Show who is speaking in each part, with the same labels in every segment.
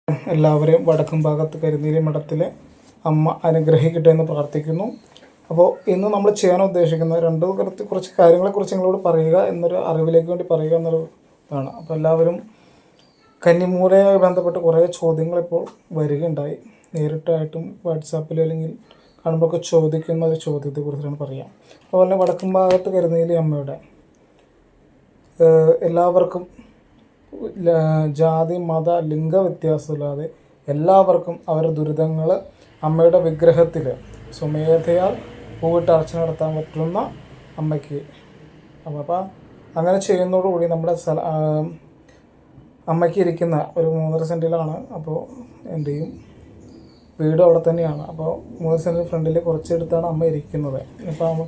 Speaker 1: എല്ലാവരെയും വടക്കും ഭാഗത്ത് കരിനീലി മഠത്തിലെ അമ്മ അനുഗ്രഹിക്കട്ടെ എന്ന് പ്രാർത്ഥിക്കുന്നു. അപ്പോൾ ഇന്ന് നമ്മൾ ചെയ്യാൻ ഉദ്ദേശിക്കുന്ന കുറച്ച് കാര്യങ്ങളെക്കുറിച്ച് നിങ്ങളോട് പറയുക എന്നൊരു അറിവിലേക്ക് വേണ്ടി പറയുക എന്നൊരു ഇതാണ്. അപ്പോൾ എല്ലാവരും കന്നിമൂലയുമായി ബന്ധപ്പെട്ട് കുറേ ചോദ്യങ്ങൾ ഇപ്പോൾ വരികയുണ്ടായി. നേരിട്ടായിട്ടും വാട്സാപ്പിൽ അല്ലെങ്കിൽ കാണുമ്പോഴൊക്കെ ചോദിക്കുന്ന ഒരു ചോദ്യത്തെക്കുറിച്ചാണ് പറയാം. അതുപോലെ വടക്കും ഭാഗത്ത് കരിനീലി അമ്മയുടെ എല്ലാവർക്കും ജാതി മത ലിംഗ വ്യത്യാസമില്ലാതെ എല്ലാവർക്കും അവരുടെ ദുരിതങ്ങൾ അമ്മയുടെ വിഗ്രഹത്തിൽ സ്വമേധയാൽ പോയിട്ട് അർച്ചന നടത്താൻ പറ്റുന്ന അമ്മയ്ക്ക് അപ്പോൾ അങ്ങനെ ചെയ്യുന്നതോടുകൂടി നമ്മുടെ അമ്മയ്ക്ക് ഇരിക്കുന്ന ഒരു 3.5 സെൻറ്റിലാണ്. അപ്പോൾ എൻ്റെയും വീടും അവിടെ തന്നെയാണ്. അപ്പോൾ 3 സെൻറ്റിന് ഫ്രണ്ടിൽ കുറച്ചെടുത്താണ് അമ്മ ഇരിക്കുന്നത്. ഇപ്പോൾ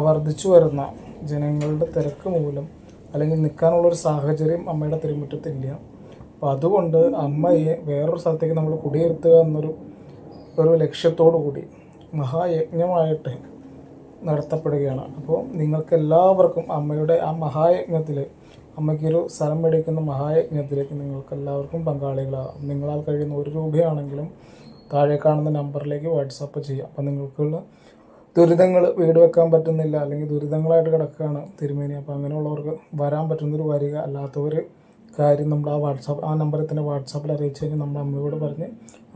Speaker 1: വർദ്ധിച്ചു വരുന്ന ജനങ്ങളുടെ തിരക്ക് മൂലം അല്ലെങ്കിൽ നിൽക്കാനുള്ളൊരു സാഹചര്യം അമ്മയുടെ തിരുമുറ്റത്തില്ല. അപ്പോൾ അതുകൊണ്ട് അമ്മയെ വേറൊരു സ്ഥലത്തേക്ക് നമ്മൾ കുടിയിരുത്തുക എന്നൊരു ലക്ഷ്യത്തോടു കൂടി മഹായജ്ഞമായിട്ട് നടത്തപ്പെടുകയാണ്. അപ്പോൾ നിങ്ങൾക്ക് എല്ലാവർക്കും അമ്മയുടെ ആ മഹായജ്ഞത്തിൽ അമ്മയ്ക്കൊരു സ്ഥലം മേടിക്കുന്ന മഹായജ്ഞത്തിലേക്ക് നിങ്ങൾക്ക് എല്ലാവർക്കും പങ്കാളികളാകാം. നിങ്ങളാൽ കഴിയുന്ന 1 രൂപയാണെങ്കിലും താഴെ കാണുന്ന നമ്പറിലേക്ക് വാട്സാപ്പ് ചെയ്യാം. അപ്പോൾ നിങ്ങൾക്കുള്ള ദുരിതങ്ങൾ വീട് വെക്കാൻ പറ്റുന്നില്ല അല്ലെങ്കിൽ ദുരിതങ്ങളായിട്ട് കിടക്കുകയാണ് തിരുമേനി, അപ്പോൾ അങ്ങനെയുള്ളവർക്ക് വരാൻ പറ്റുന്നൊരു വരിക, അല്ലാത്തവർ കാര്യം നമ്മൾ ആ നമ്പറിൽ തന്നെ വാട്സാപ്പിൽ അറിയിച്ചു കഴിഞ്ഞാൽ നമ്മൾ അമ്മയോട് പറഞ്ഞ്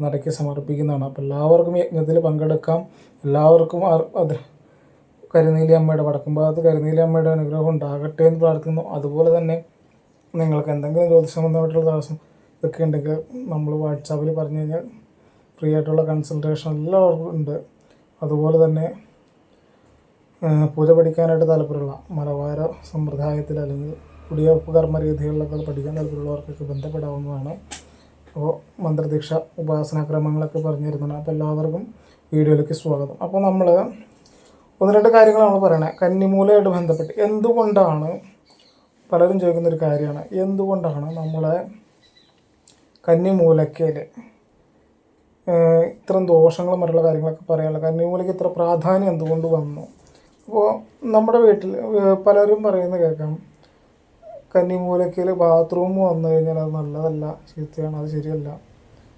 Speaker 1: നടക്കി സമർപ്പിക്കുന്നതാണ്. അപ്പോൾ എല്ലാവർക്കും യജ്ഞത്തിൽ പങ്കെടുക്കാം. എല്ലാവർക്കും അത് കരിനീലി അമ്മയുടെ വടക്കും ഭാഗത്ത് കരിനീലി അമ്മയുടെ അനുഗ്രഹം ഉണ്ടാകട്ടെ എന്ന് പ്രാർത്ഥിക്കുന്നു. അതുപോലെ തന്നെ നിങ്ങൾക്ക് എന്തെങ്കിലും ജ്യോതിഷ സംബന്ധമായിട്ടുള്ള തടസ്സം ഇതൊക്കെ ഉണ്ടെങ്കിൽ നമ്മൾ വാട്സാപ്പിൽ പറഞ്ഞു കഴിഞ്ഞാൽ ഫ്രീ ആയിട്ടുള്ള കൺസൾട്ടേഷൻ എല്ലാവർക്കും ഉണ്ട്. അതുപോലെ തന്നെ പൂജ പഠിക്കാനായിട്ട് താല്പര്യമുള്ള മലബാര സമ്പ്രദായത്തിൽ അല്ലെങ്കിൽ കുടിയൊപ്പ് കർമ്മ രീതികളിലൊക്കെ പഠിക്കാൻ താല്പര്യമുള്ളവർക്കൊക്കെ ബന്ധപ്പെടാവുന്നതാണ്. അപ്പോൾ മന്ത്രദീക്ഷ ഉപാസനാക്രമങ്ങളൊക്കെ പറഞ്ഞു തരുന്നതാണ്. അപ്പോൾ എല്ലാവർക്കും വീഡിയോയിലേക്ക് സ്വാഗതം. അപ്പോൾ നമ്മൾ 1-2 കാര്യങ്ങൾ നമ്മൾ പറയണേ. കന്നിമൂലയായിട്ട് ബന്ധപ്പെട്ട് എന്തുകൊണ്ടാണ് പലരും ചോദിക്കുന്നൊരു കാര്യമാണ്, എന്തുകൊണ്ടാണ് നമ്മളെ കന്നിമൂലക്കയിൽ ഇത്തരം ദോഷങ്ങളും മറ്റുള്ള കാര്യങ്ങളൊക്കെ പറയാനുള്ള കന്നിമൂലയ്ക്ക് ഇത്ര പ്രാധാന്യം എന്തുകൊണ്ട് വന്നു? അപ്പോൾ നമ്മുടെ വീട്ടിൽ പലരും പറയുന്നത് കേൾക്കാം, കന്നിമൂലക്കയിൽ ബാത്റൂം വന്നു കഴിഞ്ഞാൽ അത് നല്ലതല്ല, ചീത്തയാണ്, അത് ശരിയല്ല,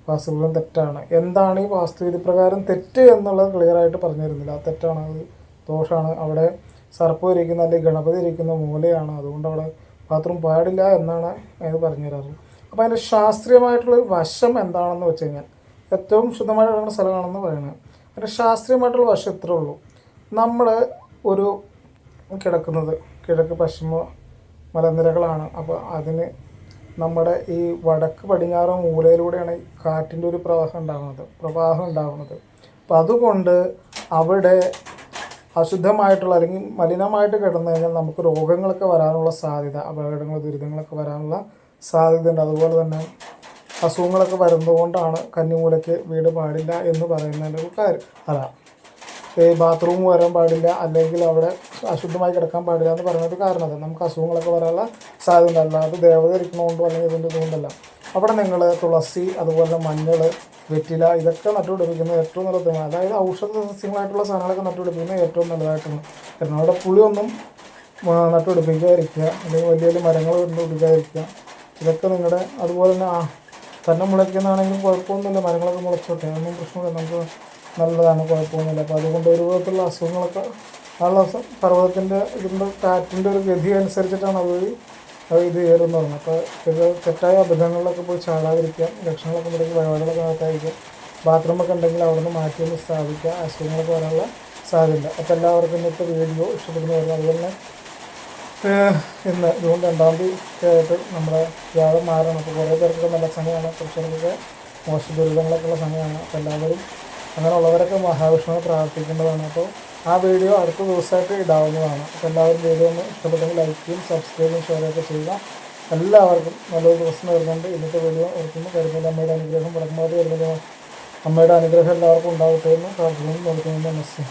Speaker 1: വാസ്തുവിദ്യ തെറ്റാണ്. എന്താണ് ഈ വാസ്തുവിധി പ്രകാരം തെറ്റ് എന്നുള്ളത് ക്ലിയറായിട്ട് പറഞ്ഞു തരുന്നില്ല. അത് തെറ്റാണ്, അത് ദോഷമാണ്, അവിടെ സർപ്പം ഇരിക്കുന്ന അല്ലെങ്കിൽ ഗണപതി ഇരിക്കുന്ന മൂലയാണ്, അതുകൊണ്ട് അവിടെ ബാത്റൂം പാടില്ല എന്നാണ് അത് പറഞ്ഞു തരാറ്. അപ്പോൾ അതിൻ്റെ ശാസ്ത്രീയമായിട്ടുള്ളൊരു വശം എന്താണെന്ന് വെച്ച് കഴിഞ്ഞാൽ ഏറ്റവും ശുദ്ധമായിട്ട് കിടക്കുന്ന സ്ഥലമാണെന്ന് പറയുന്നത്. അതിൻ്റെ ശാസ്ത്രീയമായിട്ടുള്ള വശം ഇത്രേ ഉള്ളൂ. നമ്മൾ ഒരു കിടക്കുന്നത് കിഴക്ക് പശ്ചിമ മലനിരകളാണ്. അപ്പോൾ അതിന് നമ്മുടെ ഈ വടക്ക് പടിഞ്ഞാറ് മൂലയിലൂടെയാണ് ഈ കാറ്റിൻ്റെ ഒരു പ്രവാഹം ഉണ്ടാകുന്നത്. അപ്പോൾ അതുകൊണ്ട് അവിടെ അശുദ്ധമായിട്ടുള്ള അല്ലെങ്കിൽ മലിനമായിട്ട് കിടന്നു കഴിഞ്ഞാൽ നമുക്ക് രോഗങ്ങളൊക്കെ വരാനുള്ള സാധ്യത, അപകടങ്ങൾ ദുരിതങ്ങളൊക്കെ വരാനുള്ള സാധ്യതയുണ്ട്. അതുപോലെ തന്നെ അസുഖങ്ങളൊക്കെ വരുന്നതുകൊണ്ടാണ് കന്നിമൂലയ്ക്ക് വീട് പാടില്ല എന്ന് പറയുന്നതിൻ്റെ ഒരു കാര്യം. ഈ ബാത്റൂം വരാൻ പാടില്ല അല്ലെങ്കിൽ അവിടെ അശുദ്ധമായി കിടക്കാൻ പാടില്ല എന്ന് പറയുന്നൊരു കാരണം അത് നമുക്ക് അസുഖങ്ങളൊക്കെ വരാനുള്ള സാധ്യത ഉണ്ടല്ല. അത് ദേവത ഇരിക്കണോണ്ടോ അല്ലെങ്കിൽ ഇതിൻ്റെ ഇതുകൊണ്ടല്ല. അവിടെ നിങ്ങൾ തുളസി, അതുപോലെ മഞ്ഞൾ, വെറ്റില ഇതൊക്കെ നട്ടുപിടിപ്പിക്കുന്നത് ഏറ്റവും നല്ലതാണ്. അതായത് ഔഷധ സസ്യങ്ങളായിട്ടുള്ള സാധനങ്ങളൊക്കെ നട്ടുപിടിപ്പിക്കുന്നത് ഏറ്റവും നല്ലതായിട്ടാണ്. കാരണം അവിടെ പുളിയൊന്നും നട്ടുപിടിപ്പിക്കാതിരിക്കുക, അല്ലെങ്കിൽ വലിയ വലിയ മരങ്ങൾ നട്ടുപിടിക്കാതിരിക്കുക. ഇതൊക്കെ നിങ്ങളുടെ അതുപോലെ തന്നെ മുളയ്ക്കുന്നതാണെങ്കിലും കുഴപ്പമൊന്നുമില്ല, മരങ്ങളൊക്കെ മുളച്ചോട്ടെ, അതൊന്നും പ്രശ്നമില്ല, നമുക്ക് നല്ലതാണ്, കുഴപ്പമൊന്നുമില്ല. അപ്പോൾ അതുകൊണ്ട് ഒരു വിധത്തിലുള്ള അസുഖങ്ങളൊക്കെ ഉള്ള പർവ്വതത്തിൻ്റെ ഇതിൻ്റെ കാറ്റിൻ്റെ ഒരു ഗതി അനുസരിച്ചിട്ടാണ് അത് ഇത് കയറുമെന്ന് പറയുന്നത്. അപ്പോൾ ഇത് തെറ്റായ അബദ്ധങ്ങളിലൊക്കെ പോയി ചാടാതിരിക്കുക, ലക്ഷണങ്ങളൊക്കെ ഉണ്ടെങ്കിൽ വഴിപാടുകളൊക്കെ നടത്താതിരിക്കുക, ബാത്റൂമൊക്കെ ഉണ്ടെങ്കിൽ അവിടെ നിന്ന് മാറ്റിയൊന്ന് സ്ഥാപിക്കുക, അസുഖങ്ങളൊക്കെ വരാനുള്ള സാധ്യതയുണ്ട്. അപ്പോൾ എല്ലാവർക്കും ഇന്നത്തെ വീഡിയോ ഇഷ്ടപ്പെടുന്നു വരുന്നത്. അതുപോലെ തന്നെ ഇന്ന് ജൂൺ 2-ാം തീയതി ആയിട്ട് നമ്മുടെ വ്യാഴം മാറണം. അപ്പോൾ കുറേ പേർക്കൊക്കെ നല്ല സമയമാണ്, കുറച്ചൊക്കെ മോശ ദുരിതങ്ങളൊക്കെ ഉള്ള സമയമാണ്. അപ്പോൾ എല്ലാവരും അങ്ങനെയുള്ളവരൊക്കെ മഹാവിഷ്ണുവിനെ പ്രാർത്ഥിക്കേണ്ടതാണ്. അപ്പോൾ ആ വീഡിയോ അടുത്ത ദിവസമായിട്ട് ഇടാവുന്നതാണ്. അപ്പോൾ എല്ലാവരും വീഡിയോ ഒന്ന് ഇഷ്ടപ്പെട്ടെങ്കിൽ ലൈക്ക് ചെയ്യും, സബ്സ്ക്രൈബും ഷെയറൊക്കെ ചെയ്യുക. എല്ലാവർക്കും നല്ലൊരു ദിവസം വരുന്നുണ്ട്. ഇന്നത്തെ വീഡിയോ ഓർക്കുന്നു. കരിനീലി അമ്മയുടെ അനുഗ്രഹം, വടക്കുംഭാഗത്ത് കരിനീലി അമ്മയുടെ അനുഗ്രഹം എല്ലാവർക്കും ഉണ്ടാവട്ടെ എന്ന് പ്രാർത്ഥിക്കുന്നു. നോക്കുന്നു. നമസ്തേ.